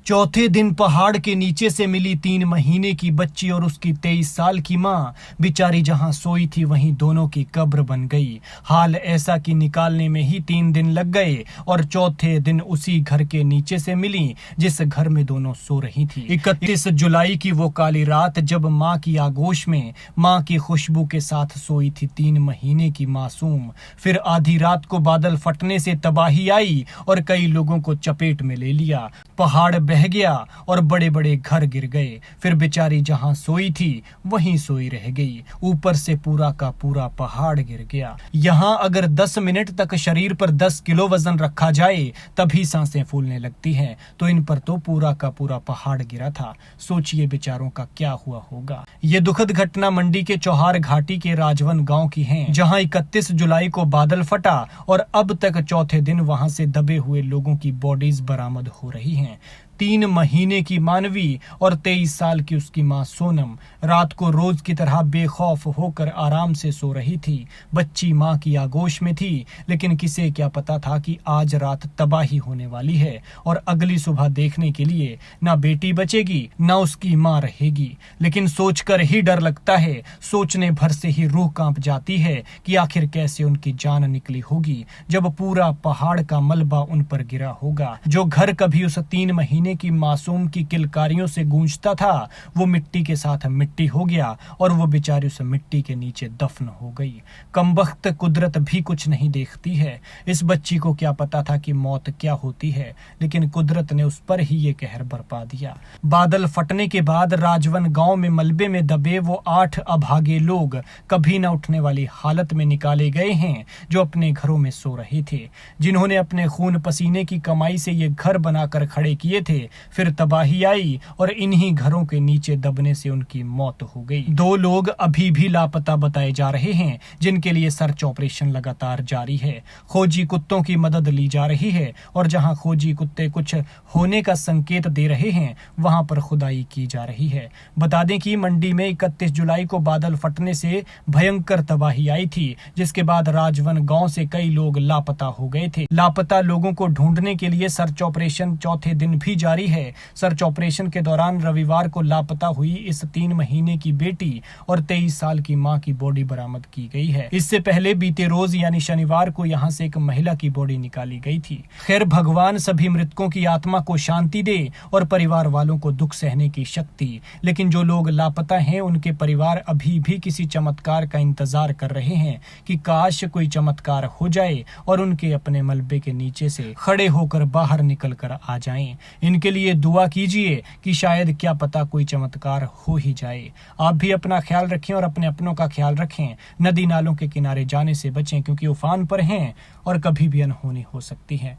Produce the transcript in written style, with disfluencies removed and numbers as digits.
चौथे दिन पहाड़ के नीचे से मिली 3 महीने की बच्ची और उसकी 23 साल की माँ। बेचारी जहां सोई थी वहीं दोनों की कब्र बन गई। हाल ऐसा कि निकालने में ही 3 दिन लग गए और चौथे दिन उसी घर के नीचे से मिली जिस घर में दोनों सो रही थी। 31 जुलाई की वो काली रात जब माँ की आगोश में माँ की खुशबू के साथ सोई थी 3 महीने की मासूम। फिर आधी रात को बादल फटने से तबाही आई और कई लोगों को चपेट में ले लिया। पहाड़ बह गया और बड़े बड़े घर गिर गए। फिर बेचारी जहां सोई थी वहीं सोई रह गई। ऊपर से पूरा का पूरा पहाड़ गिर गया। यहाँ अगर 10 मिनट तक शरीर पर 10 किलो वजन रखा जाए तभी सांसें फूलने लगती हैं, तो इन पर तो पूरा का पूरा पहाड़ गिरा था। सोचिए बेचारों का क्या हुआ होगा। ये दुखद घटना मंडी के चौहार घाटी के राजवन गांव की है, जहां 31 जुलाई को बादल फटा और अब तक चौथे दिन वहां से दबे हुए लोगों की बॉडीज बरामद हो रही हैं। 3 महीने की मानवी और 23 साल की उसकी माँ सोनम रात को रोज की तरह बेखौफ होकर आराम से सो रही थी। बच्ची माँ की आगोश में थी, लेकिन किसे क्या पता था कि आज रात तबाही होने वाली है और अगली सुबह देखने के लिए ना बेटी बचेगी ना उसकी माँ रहेगी। लेकिन सोचकर ही डर लगता है, सोचने भर से ही रूह कांप जाती है कि आखिर कैसे उनकी जान निकली होगी जब पूरा पहाड़ का मलबा उन पर गिरा होगा। जो घर कभी उस 3 महीने की मासूम की किलकारियों से गूंजता था वो मिट्टी के साथ मिट्टी हो गया और वो बेचारी उस मिट्टी के नीचे दफन हो गई। कमबख्त कुदरत भी कुछ नहीं देखती है। इस बच्ची को क्या पता था कि मौत क्या होती है, लेकिन कुदरत ने उस पर ही ये कहर बरपा दिया। बादल फटने के बाद राजवन गांव में मलबे में दबे वो 8 अभागे लोग कभी न उठने वाली हालत में निकाले गए हैं, जो अपने घरों में सो रहे थे, जिन्होंने अपने खून पसीने की कमाई से ये घर बनाकर खड़े किए थे। फिर तबाही आई और इन्हीं घरों के नीचे दबने से उनकी मौत हो गई। 2 लोग अभी भी लापता बताए जा रहे हैं, जिनके लिए सर्च ऑपरेशन लगातार जारी है। खोजी कुत्तों की मदद ली जा रही है और जहां खोजी कुत्ते कुछ होने का संकेत दे रहे हैं वहां पर खुदाई की जा रही है। बता दें कि मंडी में 31 जुलाई को बादल फटने से भयंकर तबाही आई थी, जिसके बाद राजवन गांव से कई लोग लापता हो गए थे। लापता लोगों को ढूंढने के लिए सर्च ऑपरेशन चौथे दिन भी जारी है। सर्च ऑपरेशन के दौरान रविवार को लापता हुई इस 3 महीने की बेटी और 23 साल की मां की बॉडी बरामद की गई है। इससे पहले बीते रोज यानी शनिवार को यहां से एक महिला की बॉडी निकाली गई थी। खैर, भगवान सभी मृतकों की आत्मा को शांति दे और परिवार वालों को दुख सहने की शक्ति। लेकिन जो लोग लापता हैं उनके परिवार अभी भी किसी चमत्कार का इंतजार कर रहे हैं कि काश कोई चमत्कार हो जाए और उनके अपने मलबे के नीचे से खड़े होकर बाहर निकल कर आ जाएं। इनके लिए दुआ कीजिए कि शायद क्या पता कोई चमत्कार हो ही जाए। आप भी अपना ख्याल रखें और अपने अपनों का ख्याल रखें। नदी नालों के किनारे जाने से बचें, क्योंकि उफान पर हैं और कभी भी अनहोनी हो सकती है।